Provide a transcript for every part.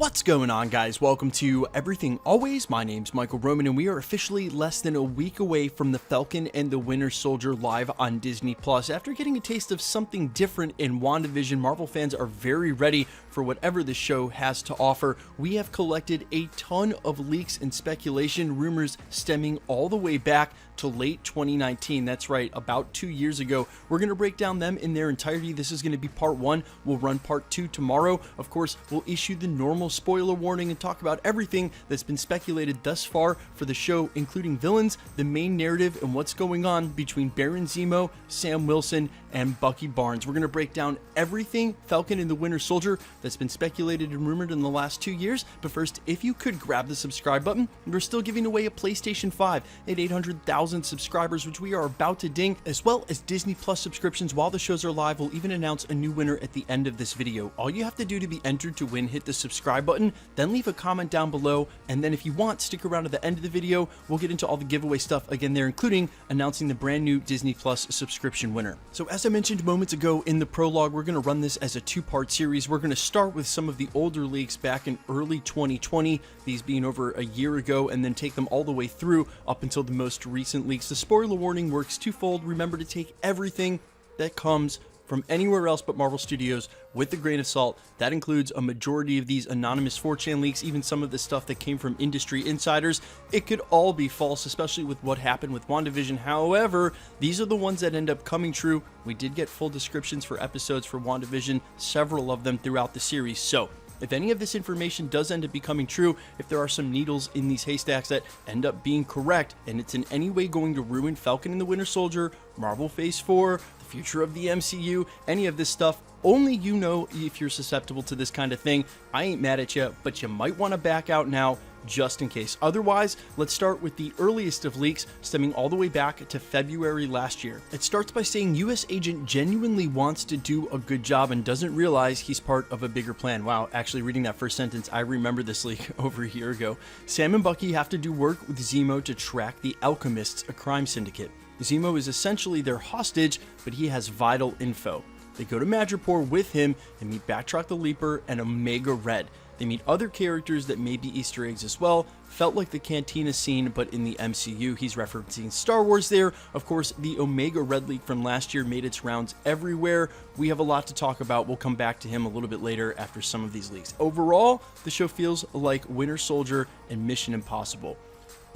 What's going on, guys? Welcome to Everything Always. My name's Michael Roman, and we are officially less than a week away from the Falcon and the Winter Soldier live on Disney+. After getting a taste of something different in WandaVision, Marvel fans are very ready for whatever the show has to offer. We have collected a ton of leaks and speculation, rumors stemming all the way back to late 2019. That's right, about 2 years ago. We're going to break down them in their entirety. This is going to be part 1. We'll run part 2 tomorrow. Of course, we'll issue the normal spoiler warning and talk about everything that's been speculated thus far for the show, including villains, the main narrative, and what's going on between Baron Zemo, Sam Wilson, and Bucky Barnes. We're going to break down everything Falcon and the Winter Soldier that's been speculated and rumored in the last 2 years. But first, if you could grab the subscribe button, we're still giving away a PlayStation 5 at 800,000 subscribers, which we are about to ding, as well as Disney Plus subscriptions while the shows are live. We'll even announce a new winner at the end of this video. All you have to do to be entered to win, hit the subscribe button, then leave a comment down below, and then if you want, stick around to the end of the video. We'll get into all the giveaway stuff again there, including announcing the brand new Disney Plus subscription winner. So as I mentioned moments ago in the prologue, we're going to run this as a two-part series. We're going to start with some of the older leaks back in early 2020, these being over a year ago, and then take them all the way through up until the most recent leaks. The spoiler warning works twofold. Remember to take everything that comes from anywhere else but Marvel Studios with a grain of salt. That includes a majority of these anonymous 4chan leaks, even some of the stuff that came from industry insiders. It could all be false, especially with what happened with WandaVision. However, these are the ones that end up coming true. We did get full descriptions for episodes for WandaVision, several of them throughout the series. So if any of this information does end up becoming true, if there are some needles in these haystacks that end up being correct, and it's in any way going to ruin Falcon and the Winter Soldier, Marvel Phase 4, the future of the MCU, any of this stuff, only you know if you're susceptible to this kind of thing. I ain't mad at you, but you might want to back out now just in case. Otherwise, let's start with the earliest of leaks, stemming all the way back to February last year. It starts by saying US Agent genuinely wants to do a good job and doesn't realize he's part of a bigger plan. Wow, actually reading that first sentence, I remember this leak over a year ago. Sam and Bucky have to do work with Zemo to track the Alchemists, a crime syndicate. Zemo is essentially their hostage, but he has vital info. They go to Madripoor with him and meet Batroc the Leaper and Omega Red. They meet other characters that may be Easter eggs as well. Felt like the Cantina scene, but in the MCU. He's referencing Star Wars there. Of course, the Omega Red leak from last year made its rounds everywhere. We have a lot to talk about. We'll come back to him a little bit later after some of these leaks. Overall, the show feels like Winter Soldier and Mission Impossible.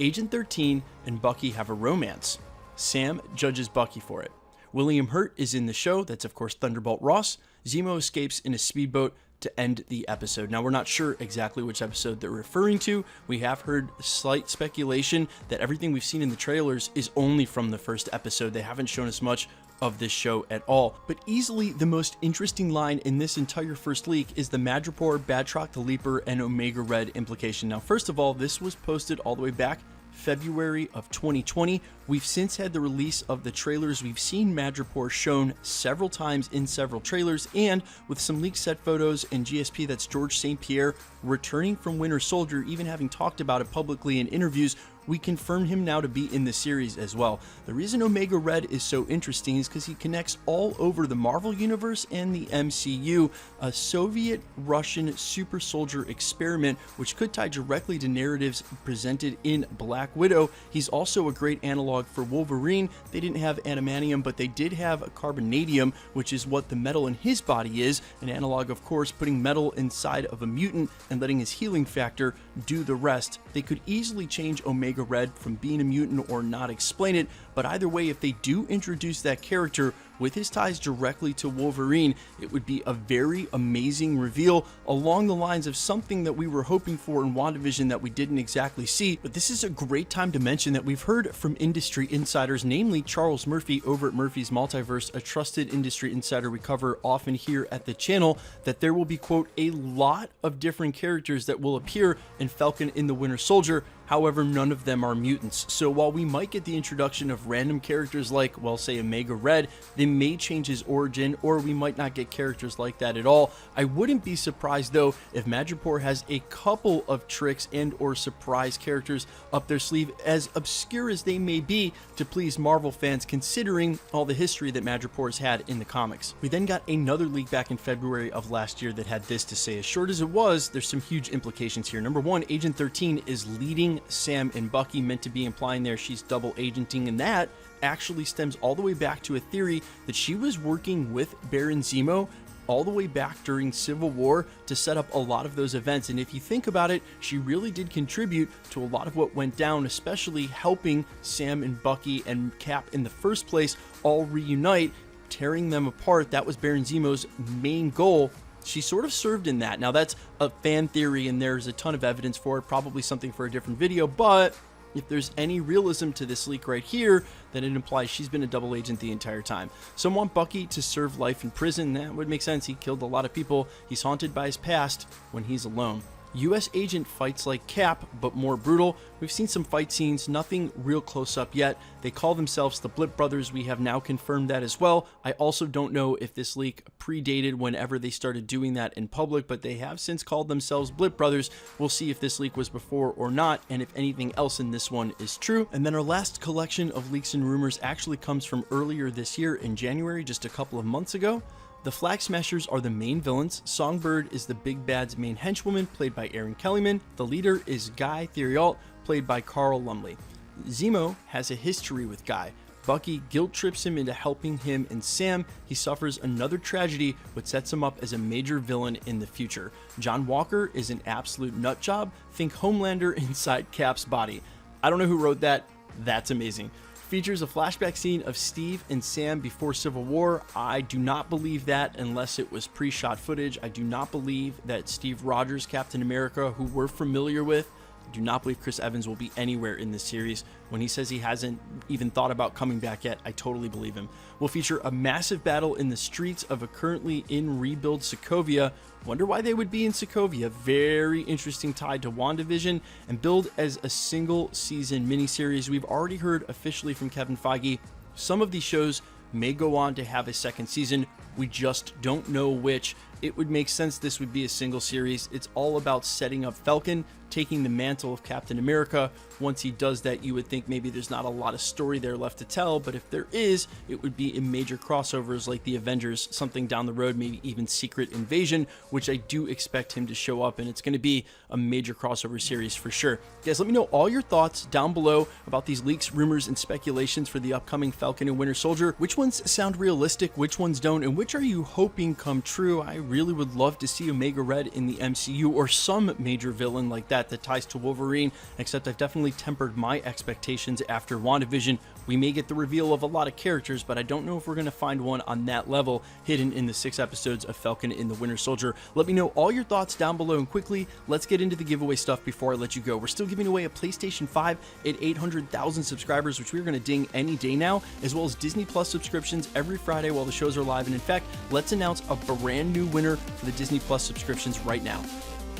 Agent 13 and Bucky have a romance. Sam judges Bucky for it. William Hurt is in the show. That's, of course, Thunderbolt Ross. Zemo escapes in a speedboat to end the episode. Now, we're not sure exactly which episode they're referring to. We have heard slight speculation that everything we've seen in the trailers is only from the first episode. They haven't shown us much of this show at all. But easily the most interesting line in this entire first leak is the Madripoor, Batroc the Leaper, and Omega Red implication. Now, first of all, this was posted all the way back February of 2020. We've since had the release of the trailers. We've seen Madripoor shown several times in several trailers, and with some leaked set photos and GSP, that's George St. Pierre, returning from Winter Soldier, even having talked about it publicly in interviews, we confirm him now to be in the series as well. The reason Omega Red is so interesting is because he connects all over the Marvel Universe and the MCU, a Soviet-Russian super soldier experiment, which could tie directly to narratives presented in Black Widow. He's also a great analog for Wolverine. They didn't have adamantium, but they did have carbonadium, which is what the metal in his body is. An analog, of course, putting metal inside of a mutant and letting his healing factor do the rest. They could easily change Omega Red from being a mutant or not explain it, but either way, if they do introduce that character with his ties directly to Wolverine, it would be a very amazing reveal along the lines of something that we were hoping for in WandaVision that we didn't exactly see. But this is a great time to mention that we've heard from industry insiders, namely Charles Murphy over at Murphy's Multiverse, a trusted industry insider we cover often here at the channel, that there will be, quote, a lot of different characters that will appear in Falcon in the Winter Soldier, However, none of them are mutants. So while we might get the introduction of random characters like, well, say Omega Red, they may change his origin, or we might not get characters like that at all. I wouldn't be surprised though if Madripoor has a couple of tricks and or surprise characters up their sleeve, as obscure as they may be, to please Marvel fans considering all the history that Madripoor has had in the comics. We then got another leak back in February of last year that had this to say. As short as it was, there's some huge implications here. Number one, Agent 13 is leading Sam and Bucky, meant to be implying there she's double agenting, and that actually stems all the way back to a theory that she was working with Baron Zemo all the way back during Civil War to set up a lot of those events. And if you think about it, she really did contribute to a lot of what went down, especially helping Sam and Bucky and Cap in the first place all reunite, tearing them apart. That was Baron Zemo's main goal. She sort of served in that. Now that's a fan theory and there's a ton of evidence for it, probably something for a different video, but if there's any realism to this leak right here, then it implies she's been a double agent the entire time. Some want Bucky to serve life in prison. That would make sense. He killed a lot of people. He's haunted by his past when he's alone. US Agent fights like Cap, but more brutal. We've seen some fight scenes, nothing real close up yet. They call themselves the Blip Brothers. We have now confirmed that as well. I also don't know if this leak predated whenever they started doing that in public, but they have since called themselves Blip Brothers. We'll see if this leak was before or not, and if anything else in this one is true. And then our last collection of leaks and rumors actually comes from earlier this year in January, just a couple of months ago. The Flag Smashers are the main villains. Songbird is the big bad's main henchwoman, played by Erin Kellyman. The leader is Guy Theriault, played by Carl Lumley. Zemo has a history with Guy. Bucky guilt trips him into helping him and Sam. He suffers another tragedy, which sets him up as a major villain in the future. John Walker is an absolute nutjob. Think Homelander inside Cap's body. I don't know who wrote that. That's amazing. Features a flashback scene of Steve and Sam before Civil War. I do not believe that unless it was pre-shot footage. I do not believe that Steve Rogers, Captain America, who we're familiar with, I do not believe Chris Evans will be anywhere in this series. When he says he hasn't even thought about coming back yet, I totally believe him. We'll feature a massive battle in the streets of a currently in rebuild Sokovia. Wonder why they would be in Sokovia. Very interesting, tied to WandaVision, and billed as a single season miniseries. We've already heard officially from Kevin Feige some of these shows may go on to have a second season. We just don't know which. It would make sense this would be a single series. It's all about setting up Falcon, taking the mantle of Captain America. Once he does that, you would think maybe there's not a lot of story there left to tell, but if there is, it would be in major crossovers like the Avengers, something down the road, maybe even Secret Invasion, which I do expect him to show up, and it's going to be a major crossover series for sure. Guys, let me know all your thoughts down below about these leaks, rumors, and speculations for the upcoming Falcon and Winter Soldier. Which ones sound realistic, which ones don't, and which are you hoping come true? I really would love to see Omega Red in the MCU, or some major villain like that ties to Wolverine, except I've definitely tempered my expectations after WandaVision. We may get the reveal of a lot of characters, but I don't know if we're going to find one on that level hidden in the 6 episodes of Falcon and the Winter Soldier. Let me know all your thoughts down below, and quickly, let's get into the giveaway stuff before I let you go. We're still giving away a PlayStation 5 at 800,000 subscribers, which we're going to ding any day now, as well as Disney Plus subscriptions every Friday while the shows are live. And in fact, let's announce a brand new winner for the Disney Plus subscriptions right now.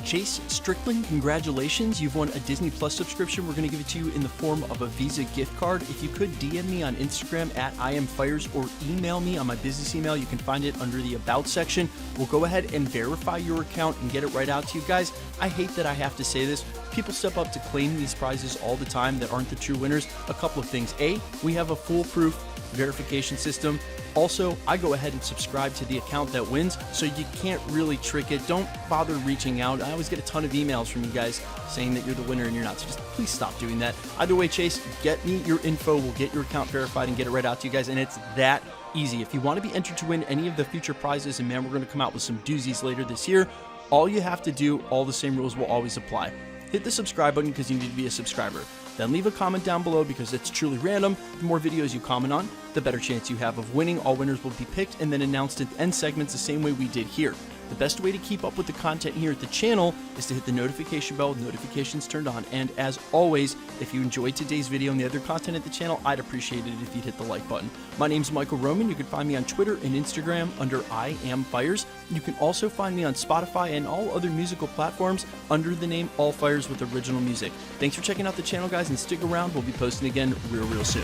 Chase Strickland, congratulations. You've won a Disney Plus subscription. We're going to give it to you in the form of a Visa gift card. If you could DM me on Instagram at IamFires, or email me on my business email, you can find it under the About section. We'll go ahead and verify your account and get it right out to you guys. I hate that I have to say this. People step up to claim these prizes all the time that aren't the true winners. A couple of things. A, we have a foolproof verification system. Also, I go ahead and subscribe to the account that wins, so you can't really trick it. Don't bother reaching out. I always get a ton of emails from you guys saying that you're the winner and you're not, so just please stop doing that. Either way, Chase, get me your info. We'll get your account verified and get it right out to you guys, and it's that easy. If you want to be entered to win any of the future prizes, and man, we're going to come out with some doozies later this year, all you have to do, all the same rules will always apply. Hit the subscribe button because you need to be a subscriber. Then leave a comment down below because it's truly random. The more videos you comment on, the better chance you have of winning. All winners will be picked and then announced at the end segments the same way we did here. The best way to keep up with the content here at the channel is to hit the notification bell with notifications turned on. And as always, if you enjoyed today's video and the other content at the channel, I'd appreciate it if you'd hit the like button. My name's Michael Roman. You can find me on Twitter and Instagram under I Am Fires. You can also find me on Spotify and all other musical platforms under the name All Fires with original music. Thanks for checking out the channel, guys, and stick around. We'll be posting again real soon.